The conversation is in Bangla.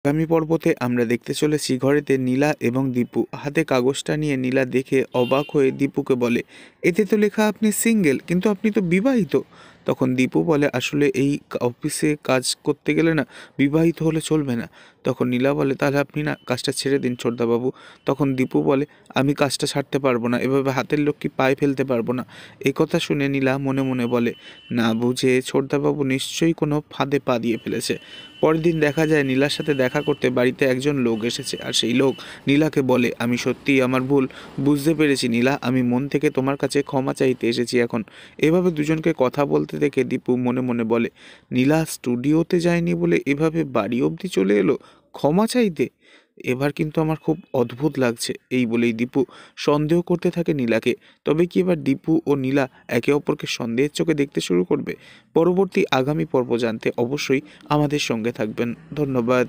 আগামী পর্বতে আমরা দেখতে চলেছি ঘরেতে নীলা এবং দীপু। হাতে কাগজটা নিয়ে নীলা দেখে অবাক হয়ে দীপুকে বলে, এতে তো লেখা আপনি সিঙ্গেল, কিন্তু আপনি তো বিবাহিত। তখন দীপু বলে, আসলে এই অফিসে কাজ করতে গেলে না বিবাহিত হলে চলবে না। তখন নীলা বলে, তাহলে আপনি না কাজটা ছেড়ে দিন ছোটদাবাবু। তখন দীপু বলে, আমি কাজটা ছাড়তে পারবো না, এভাবে হাতের লক্ষ্মী পায়ে ফেলতে পারবো না। এই কথা শুনে নীলা মনে মনে বলে, না বুঝে ছোটদাবাবু নিশ্চয়ই কোনো ফাঁদে পা দিয়ে ফেলেছে। পরের দিন দেখা যায় নীলার সাথে দেখা করতে বাড়িতে একজন লোক এসেছে, আর সেই লোক নীলাকে বলে, আমি সত্যিই আমার ভুল বুঝতে পেরেছি নীলা, আমি মন থেকে তোমার কাছে ক্ষমা চাইতে এসেছি এখন। এভাবে দুজনকে কথা বলতে দেখে দীপু মনে মনে বলে, নীলা স্টুডিওতে যায়নি বলে এভাবে বাড়ি অবধি চলে এলো ক্ষমা চাইতে। এবার কিন্তু আমার খুব অদ্ভুত লাগছে। এই বলেই দীপু সন্দেহ করতে থাকে নীলাকে। তবে কি এবার দীপু ও নীলা একে অপরকে সন্দেহের চোখে দেখতে শুরু করবে? পরবর্তী আগামী পর্ব জানতে অবশ্যই আমাদের সঙ্গে থাকবেন। ধন্যবাদ।